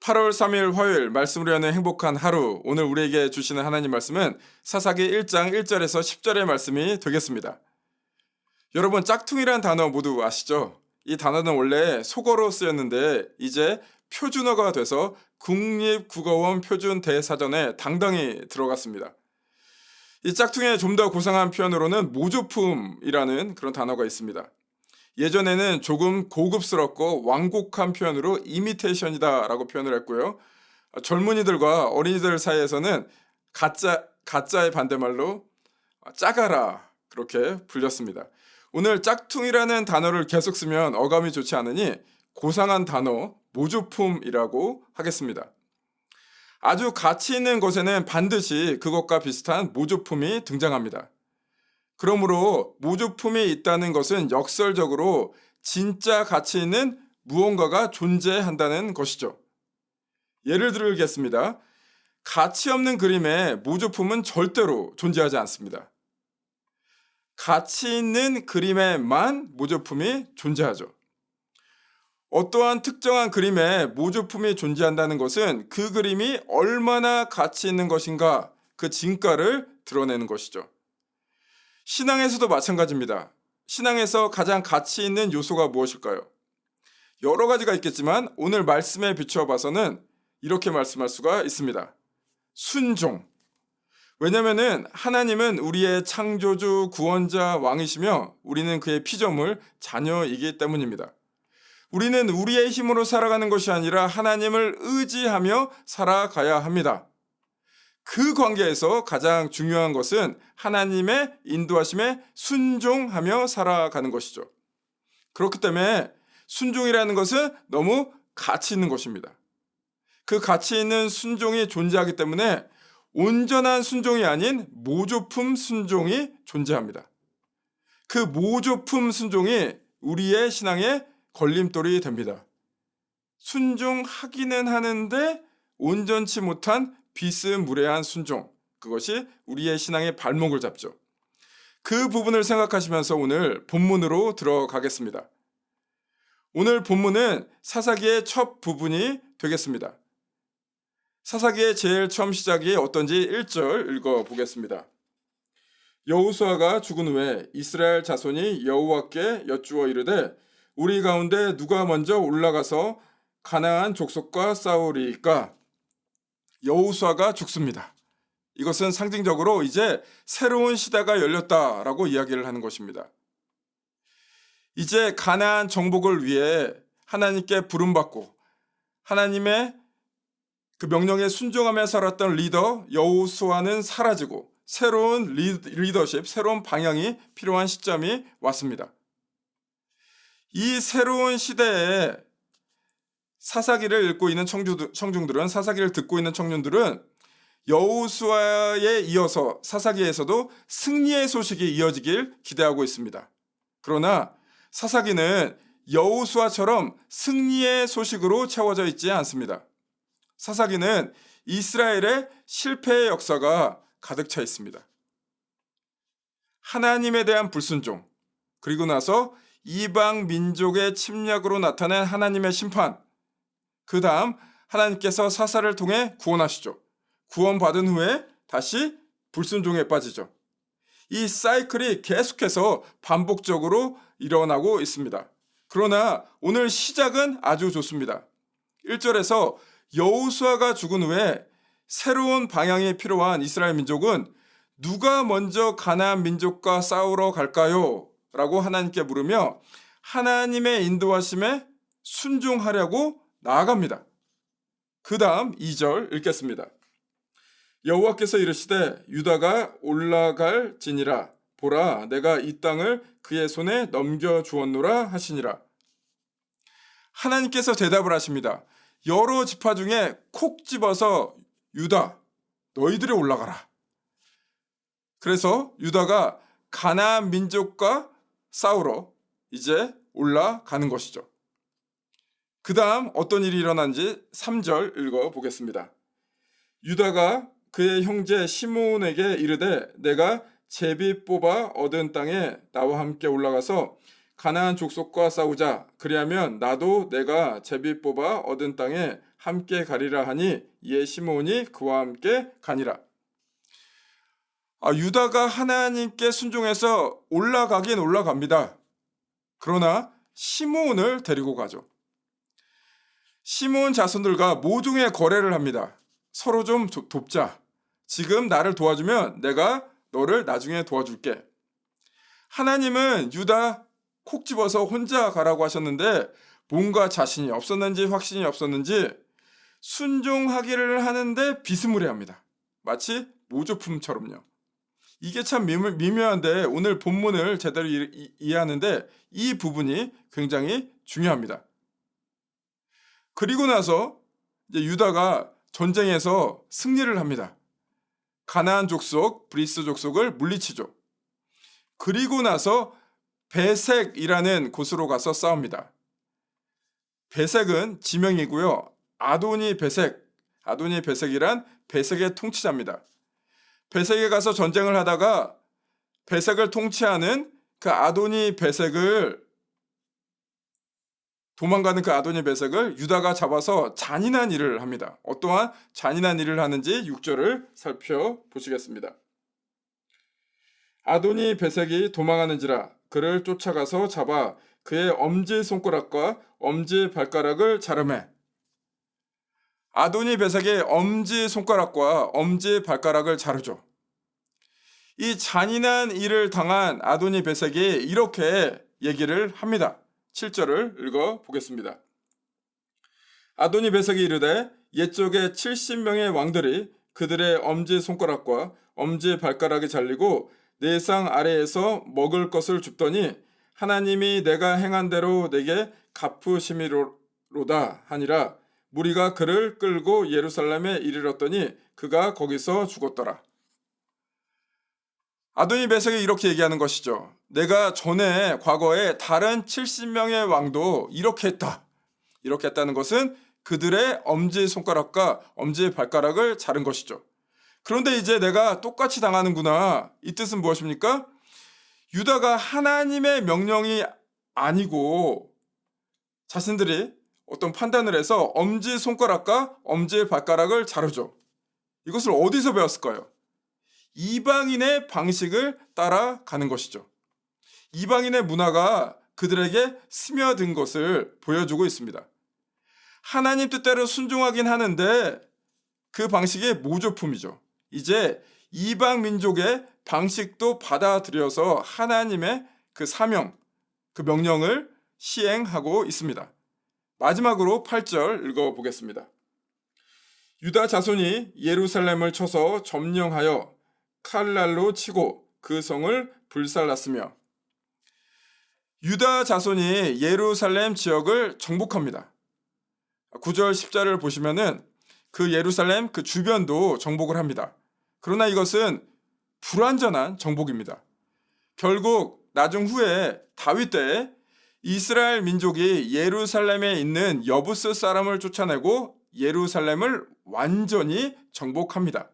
8월 3일 화요일 말씀으로 여는 행복한 하루. 오늘 우리에게 주시는 하나님 말씀은 사사기 1장 1절에서 10절의 말씀이 되겠습니다. 여러분, 짝퉁이란 단어 모두 아시죠? 이 단어는 원래 속어로 쓰였는데 이제 표준어가 돼서 국립국어원 표준 대사전에 당당히 들어갔습니다. 이 짝퉁의 좀 더 고상한 표현으로는 모조품이라는 그런 단어가 있습니다. 예전에는 조금 고급스럽고 완곡한 표현으로 이미테이션이다 라고 표현을 했고요. 젊은이들과 어린이들 사이에서는 가짜의 반대말로 짜가라 그렇게 불렸습니다. 오늘 짝퉁이라는 단어를 계속 쓰면 어감이 좋지 않으니 고상한 단어 모조품이라고 하겠습니다. 아주 가치 있는 것에는 반드시 그것과 비슷한 모조품이 등장합니다. 그러므로 모조품이 있다는 것은 역설적으로 진짜 가치 있는 무언가가 존재한다는 것이죠. 예를 들겠습니다. 가치 없는 그림에 모조품은 절대로 존재하지 않습니다. 가치 있는 그림에만 모조품이 존재하죠. 어떠한 특정한 그림에 모조품이 존재한다는 것은 그 그림이 얼마나 가치 있는 것인가 그 진가를 드러내는 것이죠. 신앙에서도 마찬가지입니다. 신앙에서 가장 가치 있는 요소가 무엇일까요? 여러 가지가 있겠지만 오늘 말씀에 비추어 봐서는 이렇게 말씀할 수가 있습니다. 순종. 왜냐하면 하나님은 우리의 창조주, 구원자, 왕이시며 우리는 그의 피조물, 자녀이기 때문입니다. 우리는 우리의 힘으로 살아가는 것이 아니라 하나님을 의지하며 살아가야 합니다. 그 관계에서 가장 중요한 것은 하나님의 인도하심에 순종하며 살아가는 것이죠. 그렇기 때문에 순종이라는 것은 너무 가치 있는 것입니다. 그 가치 있는 순종이 존재하기 때문에 온전한 순종이 아닌 모조품 순종이 존재합니다. 그 모조품 순종이 우리의 신앙의 걸림돌이 됩니다. 순종하기는 하는데 온전치 못한 비스무리한 순종, 그것이 우리의 신앙의 발목을 잡죠. 그 부분을 생각하시면서 오늘 본문으로 들어가겠습니다. 오늘 본문은 사사기의 첫 부분이 되겠습니다. 사사기의 제일 처음 시작이 어떤지 1절 읽어보겠습니다. 여호수아가 죽은 후에 이스라엘 자손이 여호와께 여쭈어 이르되 우리 가운데 누가 먼저 올라가서 가나안 족속과 싸우리이까? 여호수아가 죽습니다. 이것은 상징적으로 이제 새로운 시대가 열렸다라고 이야기를 하는 것입니다. 이제 가나안 정복을 위해 하나님께 부름받고 하나님의 그 명령에 순종하며 살았던 리더 여호수아는 사라지고 새로운 리더십, 새로운 방향이 필요한 시점이 왔습니다. 이 새로운 시대에 사사기를 읽고 있는 청중들은, 사사기를 듣고 있는 청년들은 여호수아에 이어서 사사기에서도 승리의 소식이 이어지길 기대하고 있습니다. 그러나 사사기는 여호수아처럼 승리의 소식으로 채워져 있지 않습니다. 사사기는 이스라엘의 실패의 역사가 가득 차 있습니다. 하나님에 대한 불순종, 그리고 나서 이방 민족의 침략으로 나타낸 하나님의 심판, 그 다음 하나님께서 사사를 통해 구원하시죠. 구원받은 후에 다시 불순종에 빠지죠. 이 사이클이 계속해서 반복적으로 일어나고 있습니다. 그러나 오늘 시작은 아주 좋습니다. 1절에서 여호수아가 죽은 후에 새로운 방향이 필요한 이스라엘 민족은 누가 먼저 가나안 민족과 싸우러 갈까요? 라고 하나님께 물으며 하나님의 인도하심에 순종하려고 나아갑니다. 그 다음 2절 읽겠습니다. 여호와께서 이르시되 유다가 올라갈지니라 보라 내가 이 땅을 그의 손에 넘겨주었노라 하시니라. 하나님께서 대답을 하십니다. 여러 지파 중에 콕 집어서 유다 너희들이 올라가라. 그래서 유다가 가나안 민족과 싸우러 이제 올라가는 것이죠. 그 다음 어떤 일이 일어난지 3절 읽어보겠습니다. 유다가 그의 형제 시므온에게 이르되 내가 제비 뽑아 얻은 땅에 나와 함께 올라가서 가나안 족속과 싸우자. 그리하면 나도 내가 제비 뽑아 얻은 땅에 함께 가리라 하니 이에 시므온이 그와 함께 가니라. 유다가 하나님께 순종해서 올라가긴 올라갑니다. 그러나 시므온을 데리고 가죠. 시므온 자손들과 모종의 거래를 합니다. 서로 좀 돕자. 지금 나를 도와주면 내가 너를 나중에 도와줄게. 하나님은 유다 콕 집어서 혼자 가라고 하셨는데 뭔가 자신이 없었는지 확신이 없었는지 순종하기를 하는데 비스무리합니다. 마치 모조품처럼요. 이게 참 미묘한데 오늘 본문을 제대로 이해하는데 이 부분이 굉장히 중요합니다. 그리고 나서 이제 유다가 전쟁에서 승리를 합니다. 가나안 족속, 브리스 족속을 물리치죠. 그리고 나서 베색이라는 곳으로 가서 싸웁니다. 베색은 지명이고요. 아도니 베색이란 베색의 통치자입니다. 베색에 가서 전쟁을 하다가 베색을 통치하는 그 아도니 베색을 도망가는 그 아도니 베색을 유다가 잡아서 잔인한 일을 합니다. 어떠한 잔인한 일을 하는지 6절을 살펴보시겠습니다. 아도니 베색이 도망하는지라 그를 쫓아가서 잡아 그의 엄지손가락과 엄지발가락을 자르매. 아도니 베색의 엄지손가락과 엄지발가락을 자르죠. 이 잔인한 일을 당한 아도니 베색이 이렇게 얘기를 합니다. 7절을 읽어보겠습니다. 아도니 베색이 이르되 옛적에 70명의 왕들이 그들의 엄지손가락과 엄지발가락이 잘리고 내 상 아래에서 먹을 것을 줍더니 하나님이 내가 행한 대로 내게 갚으심이로다 하니라. 무리가 그를 끌고 예루살렘에 이르렀더니 그가 거기서 죽었더라. 아도니 베색이 이렇게 얘기하는 것이죠. 내가 전에 과거에 다른 70명의 왕도 이렇게 했다. 이렇게 했다는 것은 그들의 엄지손가락과 엄지발가락을 자른 것이죠. 그런데 이제 내가 똑같이 당하는구나. 이 뜻은 무엇입니까? 유다가 하나님의 명령이 아니고 자신들이 어떤 판단을 해서 엄지손가락과 엄지발가락을 자르죠. 이것을 어디서 배웠을까요? 이방인의 방식을 따라가는 것이죠. 이방인의 문화가 그들에게 스며든 것을 보여주고 있습니다. 하나님 뜻대로 순종하긴 하는데 그 방식이 모조품이죠. 이제 이방 민족의 방식도 받아들여서 하나님의 그 사명, 그 명령을 시행하고 있습니다. 마지막으로 8절 읽어보겠습니다. 유다 자손이 예루살렘을 쳐서 점령하여 칼날로 치고 그 성을 불살랐으며. 유다 자손이 예루살렘 지역을 정복합니다. 9절 10절을 보시면은 그 예루살렘 그 주변도 정복을 합니다. 그러나 이것은 불완전한 정복입니다. 결국 나중 후에 다윗 때에 이스라엘 민족이 예루살렘에 있는 여부스 사람을 쫓아내고 예루살렘을 완전히 정복합니다.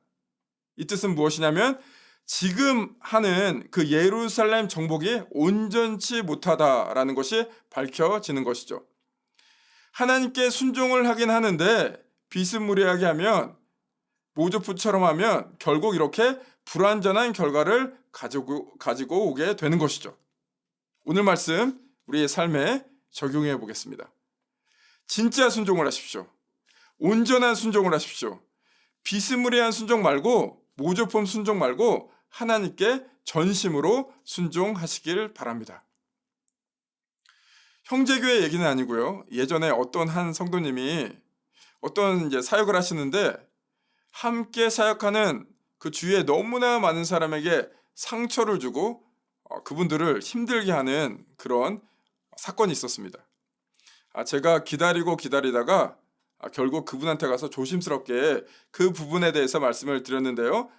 이 뜻은 무엇이냐면 지금 하는 그 예루살렘 정복이 온전치 못하다라는 것이 밝혀지는 것이죠. 하나님께 순종을 하긴 하는데 비스무리하게 하면 모조품처럼 하면 결국 이렇게 불완전한 결과를 가지고 오게 되는 것이죠. 오늘 말씀 우리의 삶에 적용해 보겠습니다. 진짜 순종을 하십시오. 온전한 순종을 하십시오. 비스무리한 순종 말고 모조품 순종 말고 하나님께 전심으로 순종하시길 바랍니다. 형제교회 얘기는 아니고요. 예전에 어떤 한 성도님이 어떤 이제 사역을 하시는데 함께 사역하는 그 주위에 너무나 많은 사람에게 상처를 주고 그분들을 힘들게 하는 그런 사건이 있었습니다. 제가 기다리다가 결국 그분한테 가서 조심스럽게 그 부분에 대해서 말씀을 드렸는데요.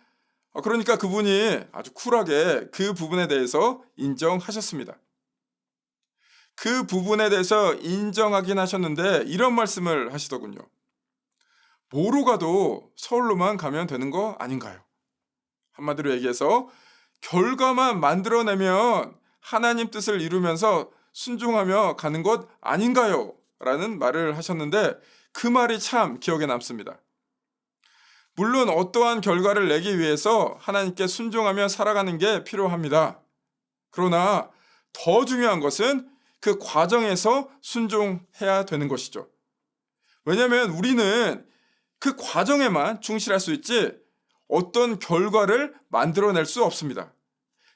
그러니까 그분이 아주 쿨하게 그 부분에 대해서 인정하셨습니다. 그 부분에 대해서 인정하긴 하셨는데 이런 말씀을 하시더군요. 뭐로 가도 서울로만 가면 되는 거 아닌가요? 한마디로 얘기해서 결과만 만들어내면 하나님 뜻을 이루면서 순종하며 가는 것 아닌가요? 라는 말을 하셨는데 그 말이 참 기억에 남습니다. 물론 어떠한 결과를 내기 위해서 하나님께 순종하며 살아가는 게 필요합니다. 그러나 더 중요한 것은 그 과정에서 순종해야 되는 것이죠. 왜냐하면 우리는 그 과정에만 충실할 수 있지 어떤 결과를 만들어낼 수 없습니다.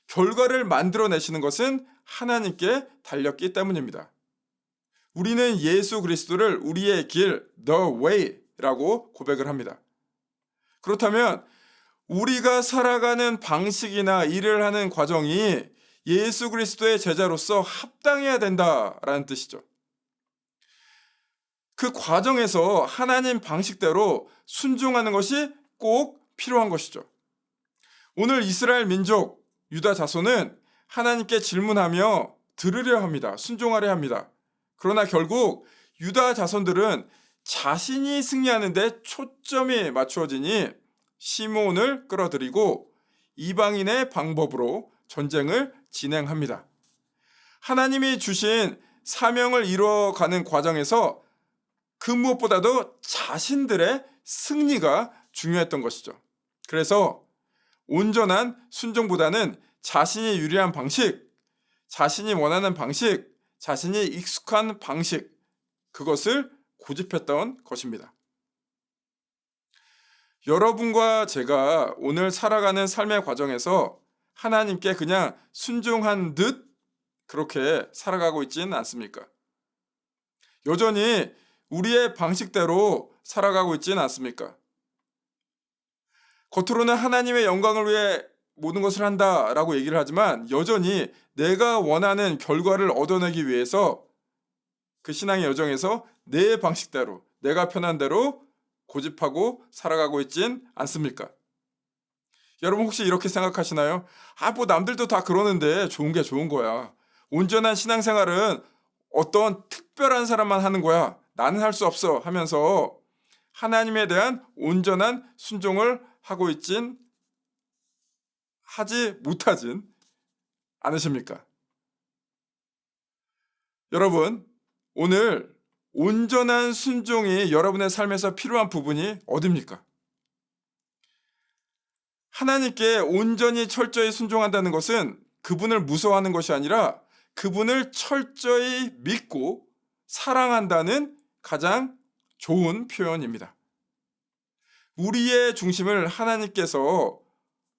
결과를 만들어내시는 것은 하나님께 달렸기 때문입니다. 우리는 예수 그리스도를 우리의 길, the way라고 고백을 합니다. 그렇다면 우리가 살아가는 방식이나 일을 하는 과정이 예수 그리스도의 제자로서 합당해야 된다라는 뜻이죠. 그 과정에서 하나님 방식대로 순종하는 것이 꼭 필요한 것이죠. 오늘 이스라엘 민족, 유다 자손은 하나님께 질문하며 들으려 합니다. 순종하려 합니다. 그러나 결국 유다 자손들은 자신이 승리하는 데 초점이 맞추어지니 시몬을 끌어들이고 이방인의 방법으로 전쟁을 진행합니다. 하나님이 주신 사명을 이루어가는 과정에서 그 무엇보다도 자신들의 승리가 중요했던 것이죠. 그래서 온전한 순종보다는 자신이 유리한 방식, 자신이 원하는 방식, 자신이 익숙한 방식, 그것을 고집했던 것입니다. 여러분과 제가 오늘 살아가는 삶의 과정에서 하나님께 그냥 순종한 듯 그렇게 살아가고 있지는 않습니까? 여전히 우리의 방식대로 살아가고 있지는 않습니까? 겉으로는 하나님의 영광을 위해 모든 것을 한다라고 얘기를 하지만 여전히 내가 원하는 결과를 얻어내기 위해서 그 신앙의 여정에서 내 방식대로, 내가 편한 대로 고집하고 살아가고 있진 않습니까? 여러분 혹시 이렇게 생각하시나요? 뭐 남들도 다 그러는데 좋은 게 좋은 거야. 온전한 신앙생활은 어떤 특별한 사람만 하는 거야. 나는 할 수 없어 하면서 하나님에 대한 온전한 순종을 하지 못하진 않으십니까? 여러분, 오늘 온전한 순종이 여러분의 삶에서 필요한 부분이 어디입니까? 하나님께 온전히 철저히 순종한다는 것은 그분을 무서워하는 것이 아니라 그분을 철저히 믿고 사랑한다는 가장 좋은 표현입니다. 우리의 중심을 하나님께서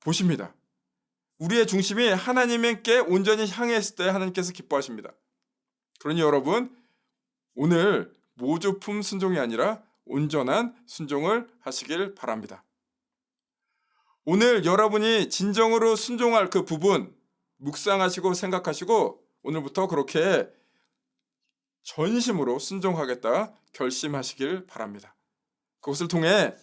보십니다. 우리의 중심이 하나님께 온전히 향했을 때 하나님께서 기뻐하십니다. 그러니 여러분, 오늘 모조품 순종이 아니라 온전한 순종을 하시길 바랍니다. 오늘 여러분이 진정으로 순종할 그 부분 묵상하시고 생각하시고 오늘부터 그렇게 전심으로 순종하겠다 결심하시길 바랍니다. 그것을 통해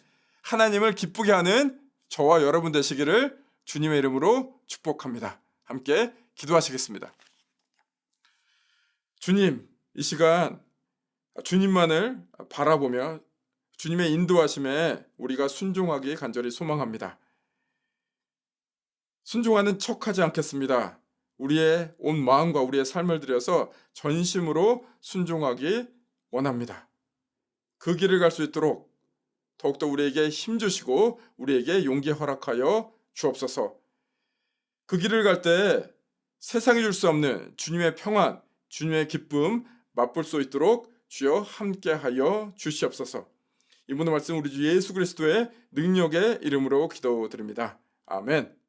하나님을 기쁘게 하는 저와 여러분 되시기를 주님의 이름으로 축복합니다. 함께 기도하시겠습니다. 주님, 이 시간 주님만을 바라보며 주님의 인도하심에 우리가 순종하기 간절히 소망합니다. 순종하는 척하지 않겠습니다. 우리의 온 마음과 우리의 삶을 들여서 전심으로 순종하기 원합니다. 그 길을 갈 수 있도록 더욱더 우리에게 힘주시고 우리에게 용기 허락하여 주옵소서. 그 길을 갈 때 세상이 줄 수 없는 주님의 평안, 주님의 기쁨 맛볼 수 있도록 주여 함께하여 주시옵소서. 이 모든 말씀 우리 주 예수 그리스도의 능력의 이름으로 기도드립니다. 아멘.